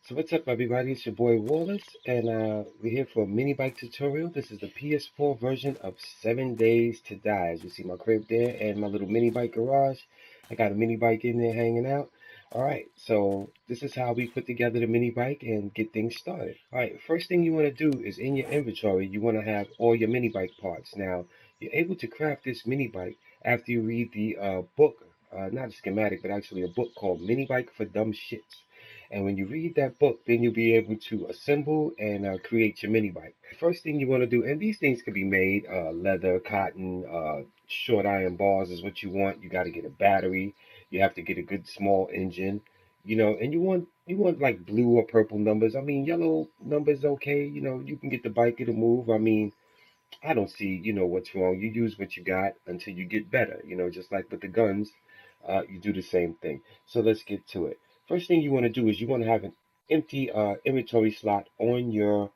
So what's up, everybody? It's your boy Warliss, and we're here for a mini bike tutorial. This is the PS4 version of 7 Days to Die. As you see my crib there and my little mini bike garage. I got a mini bike in there hanging out. All right, so this is how we put together the mini bike and get things started. All right, first thing you want to do is in your inventory, you want to have all your mini bike parts. Now, you're able to craft this mini bike after you read the book, not a schematic, but actually a book called Mini Bike for Dumb Shits. And when you read that book, then you'll be able to assemble and create your mini bike. First thing you want to do, and these things can be made leather, cotton, short iron bars is what you want. You got to get a battery. You have to get a good small engine, and you want like blue or purple numbers. I mean, yellow numbers okay. You can get the bike, it'll move. I mean, I don't see, what's wrong. You use what you got until you get better. Just like with the guns, you do the same thing. So let's get to it. First thing you want to do is you want to have an empty inventory slot on your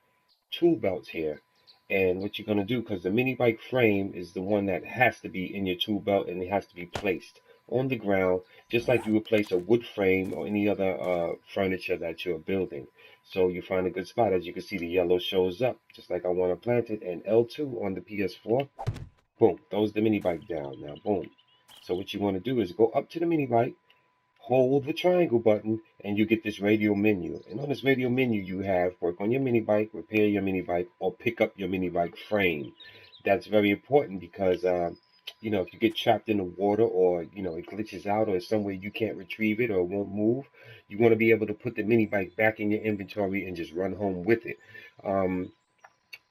tool belts here. And what you're going to do, because the mini bike frame is the one that has to be in your tool belt and it has to be placed on the ground, just like you would place a wood frame or any other furniture that you're building. So you find a good spot. As you can see, the yellow shows up, just like I want to plant it, and L2 on the PS4. Boom, throws the mini bike down. Now, boom. So what you want to do is go up to the mini bike, hold the triangle button, and you get this radio menu. And on this radio menu, you have work on your mini bike, repair your mini bike, or pick up your mini bike frame. That's very important because, if you get trapped in the water or, it glitches out or somewhere you can't retrieve it or it won't move, you want to be able to put the mini bike back in your inventory and just run home with it. Um,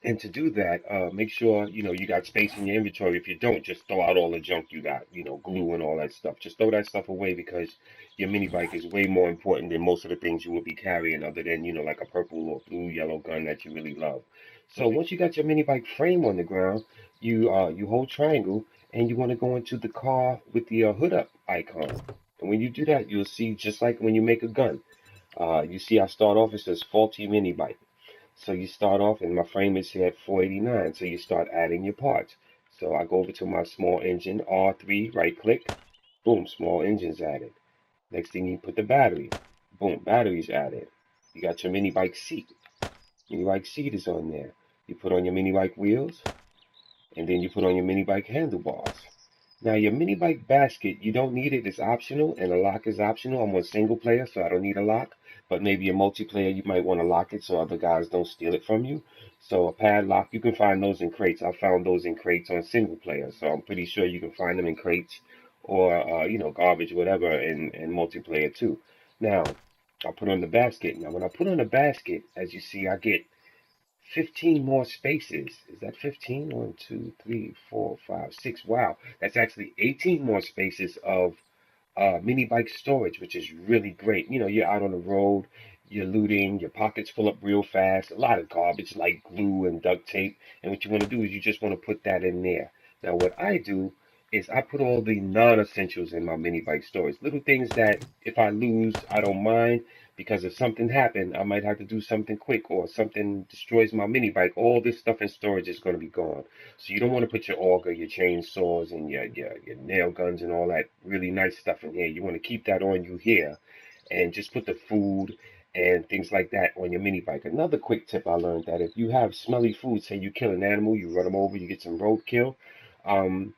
and to do that, make sure, you got space in your inventory. If you don't, just throw out all the junk you got, glue and all that stuff. Just throw that stuff away because your mini bike is way more important than most of the things you will be carrying other than, like a purple or blue, yellow gun that you really love. So once you got your mini bike frame on the ground, you hold triangle and you want to go into the car with the hood up icon. And when you do that, you'll see just like when you make a gun. You see I start off, it says faulty mini bike. So you start off, and my frame is here at 489. So you start adding your parts. So I go over to my small engine, R3, right click, boom, small engine's added. Next thing you put the battery, boom, battery's added. You got your mini bike seat. Mini bike seat is on there. You put on your mini bike wheels, and then you put on your mini bike handlebars. Now your mini bike basket, you don't need it, it's optional, and a lock is optional. I'm on single player, so I don't need a lock. But maybe a multiplayer, you might want to lock it so other guys don't steal it from you. So a padlock, you can find those in crates. I found those in crates on single player, so I'm pretty sure you can find them in crates or garbage, whatever, in multiplayer too. Now I put on the basket. Now when I put on the basket, as you see, I get 15 more spaces. Is that 15? 1, 2, 3, 4, 5, 6. Wow, that's actually 18 more spaces of mini bike storage, which is really great. You're out on the road, you're looting, your pockets fill up real fast, a lot of garbage like glue and duct tape. And what you want to do is you just want to put that in there. Now, what I do is I put all the non-essentials in my mini bike storage. Little things that if I lose, I don't mind because if something happened, I might have to do something quick or something destroys my mini bike. All this stuff in storage is going to be gone. So you don't want to put your auger, your chainsaws, and your nail guns and all that really nice stuff in here. You want to keep that on you here and just put the food and things like that on your mini bike. Another quick tip I learned that if you have smelly food, say you kill an animal, you run them over, you get some roadkill, um,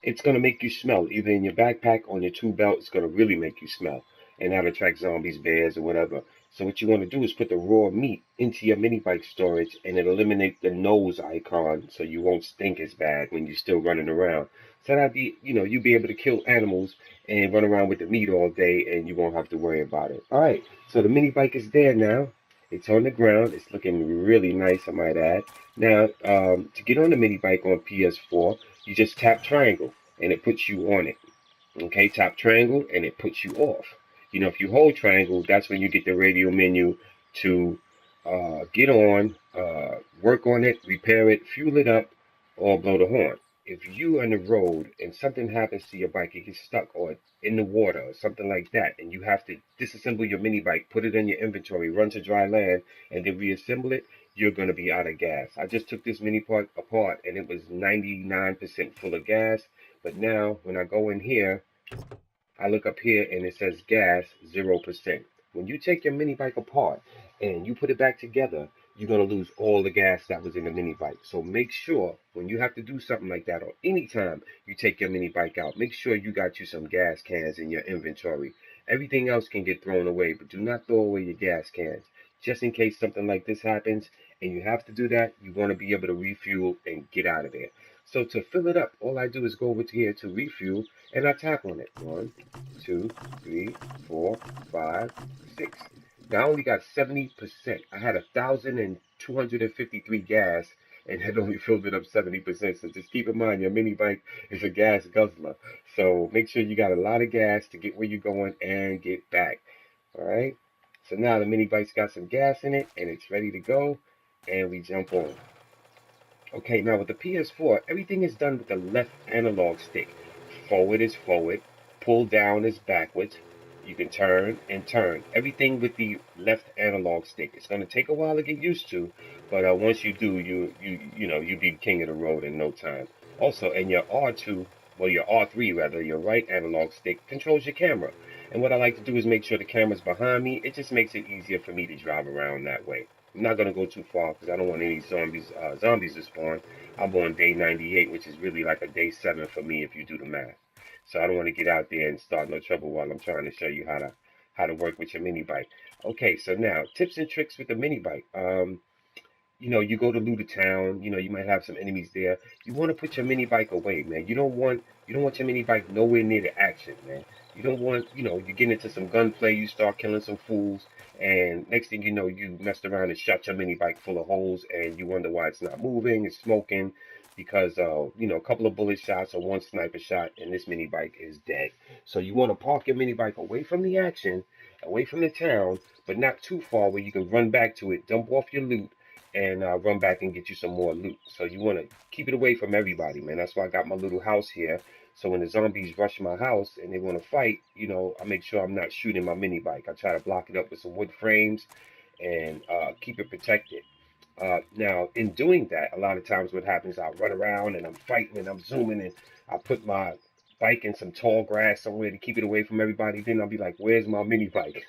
it's going to make you smell. Either in your backpack or on your tool belt, it's going to really make you smell. And that'll attract zombies, bears, or whatever. So what you want to do is put the raw meat into your mini bike storage and it eliminates the nose icon so you won't stink as bad when you're still running around. So that be, you'll be able to kill animals and run around with the meat all day and you won't have to worry about it. All right, so the mini bike is there now. It's on the ground. It's looking really nice, I might add. Now, to get on the mini bike on PS4, you just tap triangle and it puts you on it. Okay, tap triangle and it puts you off. If you hold triangle, that's when you get the radio menu to get on, work on it, repair it, fuel it up, or blow the horn. If you are on the road and something happens to your bike, it gets stuck or in the water or something like that, and you have to disassemble your mini bike, put it in your inventory, run to dry land, and then reassemble it, you're going to be out of gas. I just took this mini part apart and it was 99% full of gas, but now when I go in here, I look up here and it says gas 0%. when you take your mini bike apart and you put it back together, you're going to lose all the gas that was in the mini bike. So make sure when you have to do something like that, or anytime you take your mini bike out, make sure you got you some gas cans in your inventory. Everything else can get thrown away, but do not throw away your gas cans. Just in case something like this happens and you have to do that, you want to be able to refuel and get out of there. So to fill it up, all I do is go over to here to refuel and I tap on it. 1, 2, 3, 4, 5, 6. Now I only got 70%. I had 1,253 gas and had only filled it up 70%. So just keep in mind your mini bike is a gas guzzler. So make sure you got a lot of gas to get where you're going and get back. All right. So now the mini bike's got some gas in it and it's ready to go. And we jump on. Okay, now with the PS4, everything is done with the left analog stick. Forward is forward, pull down is backwards. You can turn and turn. Everything with the left analog stick. It's going to take a while to get used to, but once you do, you'll be king of the road in no time. Also, and your R2, well, your R3 rather, your right analog stick controls your camera. And what I like to do is make sure the camera's behind me. It just makes it easier for me to drive around that way. I'm not going to go too far because I don't want any zombies to spawn. I'm on day 98, which is really like a day 7 for me if you do the math. So I don't want to get out there and start no trouble while I'm trying to show you how to work with your mini bike. Okay, so now tips and tricks with the mini bike. You go to loot a town, you might have some enemies there. You want to put your mini bike away, man. You don't want your mini bike nowhere near the action, man. You don't want, you get into some gunplay, you start killing some fools, and next thing you know, you messed around and shot your mini bike full of holes, and you wonder why it's not moving, it's smoking, because a couple of bullet shots or one sniper shot, and this mini bike is dead. So you want to park your mini bike away from the action, away from the town, but not too far where you can run back to it, dump off your loot, and run back and get you some more loot. So you want to keep it away from everybody, man. That's why I got my little house here. So when the zombies rush my house and they want to fight, I make sure I'm not shooting my mini bike. I try to block it up with some wood frames and keep it protected. Now, in doing that, a lot of times what happens, I run around and I'm fighting and I'm zooming and I put my bike in some tall grass somewhere to keep it away from everybody. Then I'll be like, where's my mini bike?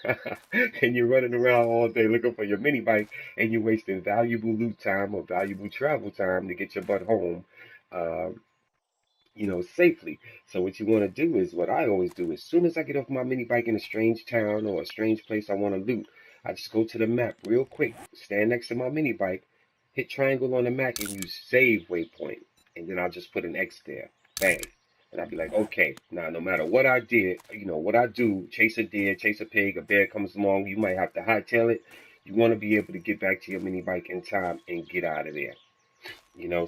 And you're running around all day looking for your mini bike and you're wasting valuable loot time or valuable travel time to get your butt home, um, safely. So what you want to do is what I always do. As soon as I get off my mini bike in a strange town or a strange place I want to loot, I just go to the map real quick, stand next to my mini bike, hit triangle on the map and use save waypoint. And then I'll just put an X there. Bang. And I'll be like, okay, now no matter what I did, what I do, chase a deer, chase a pig, a bear comes along, you might have to hightail it. You want to be able to get back to your mini bike in time and get out of there.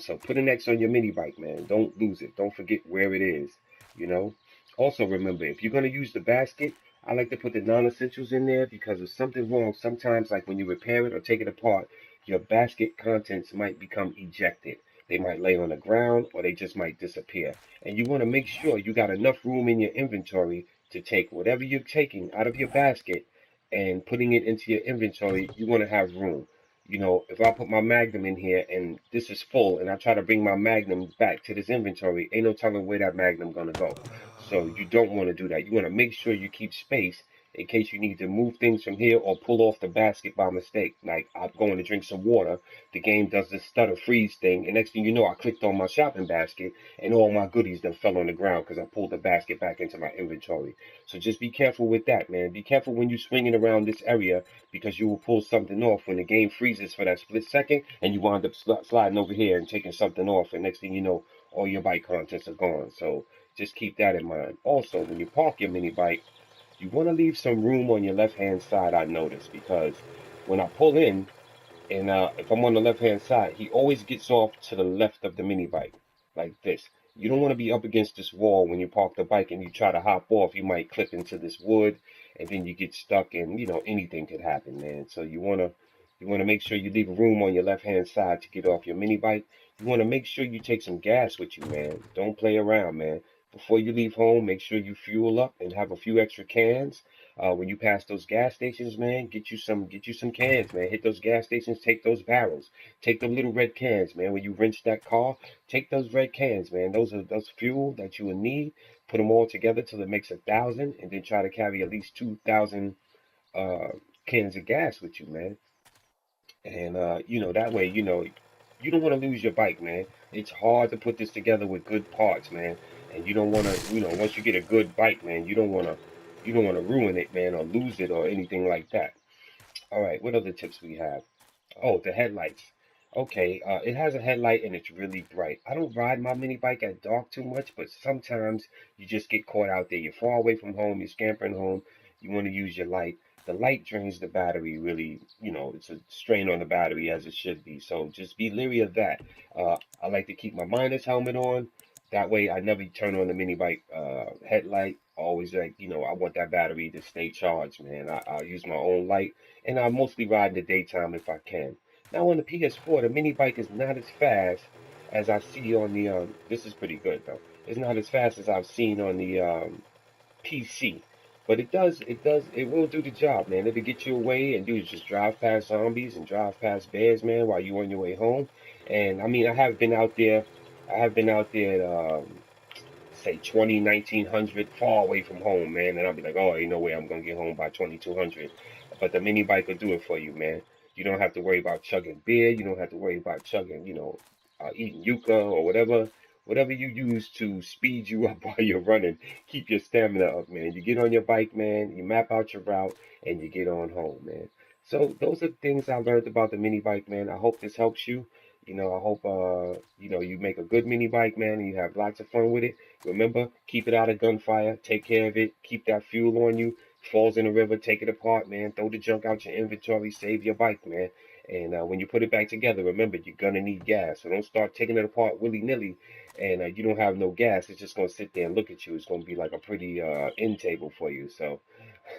So put an X on your mini bike, man. Don't lose it. Don't forget where it is, you know. Also remember, if you're going to use the basket, I like to put the non-essentials in there because if something's wrong, sometimes like when you repair it or take it apart, your basket contents might become ejected. They might lay on the ground or they just might disappear. And you want to make sure you got enough room in your inventory to take whatever you're taking out of your basket and putting it into your inventory. You want to have room. If I put my Magnum in here and this is full and I try to bring my Magnum back to this inventory, ain't no telling where that Magnum gonna go. So you don't want to do that. You want to make sure you keep space in case you need to move things from here or pull off the basket by mistake. Like I'm going to drink some water, the game does this stutter freeze thing, and next thing you know, I clicked on my shopping basket and all my goodies then fell on the ground because I pulled the basket back into my inventory. So just be careful with that, man. Be careful when you're swinging around this area because you will pull something off when the game freezes for that split second and you wind up sliding over here and taking something off, and next thing you know, all your bike contents are gone. So just keep that in mind. Also, when you park your mini bike, you want to leave some room on your left-hand side, I noticed, because when I pull in, and if I'm on the left-hand side, he always gets off to the left of the mini bike, like this. You don't want to be up against this wall when you park the bike and you try to hop off. You might clip into this wood, and then you get stuck, and anything could happen, man. So you wanna make sure you leave room on your left-hand side to get off your mini bike. You want to make sure you take some gas with you, man. Don't play around, man. Before you leave home, make sure you fuel up and have a few extra cans. When you pass those gas stations, man, get you some cans, man. Hit those gas stations, take those barrels, take the little red cans, man. When you rinse that car, take those red cans, man. Those fuel that you will need. Put them all together till it makes 1,000, and then try to carry at least 2,000 cans of gas with you, man. And that way, you don't want to lose your bike, man. It's hard to put this together with good parts, man. And you don't want to, once you get a good bike, man, you don't want to ruin it, man, or lose it or anything like that. All right, what other tips we have? Oh, the headlights. Okay, it has a headlight and it's really bright. I don't ride my mini bike at dark too much, but sometimes you just get caught out there. You're far away from home, you're scampering home, you want to use your light. The light drains the battery really, it's a strain on the battery as it should be. So just be leery of that. I like to keep my miner's helmet on. That way I never turn on the mini bike headlight. Always like, I want that battery to stay charged, man. I'll use my own light and I mostly ride in the daytime if I can. Now on the PS4, the mini bike is not as fast as I see on the this is pretty good though. It's not as fast as I've seen on the PC. But it will do the job, man. It'll get you away and do just drive past zombies and drive past bears, man, while you're on your way home. And I mean, I have been out there, say 20, 1900, far away from home, man. And I'll be like, oh, ain't no way I'm gonna get home by 2200. But the mini bike will do it for you, man. You don't have to worry about chugging beer. You don't have to worry about chugging, eating yuca or whatever you use to speed you up while you're running. Keep your stamina up, man. You get on your bike, man. You map out your route and you get on home, man. So those are things I learned about the mini bike, man. I hope this helps you. I hope you make a good mini bike, man, and you have lots of fun with it. Remember, keep it out of gunfire. Take care of it. Keep that fuel on you. Falls in the river, take it apart, man. Throw the junk out your inventory. Save your bike, man. And when you put it back together, remember, you're going to need gas. So don't start taking it apart willy-nilly and you don't have no gas. It's just going to sit there and look at you. It's going to be like a pretty end table for you. So,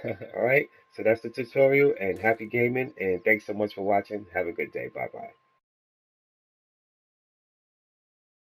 all right. So that's the tutorial and happy gaming. And thanks so much for watching. Have a good day. Bye-bye.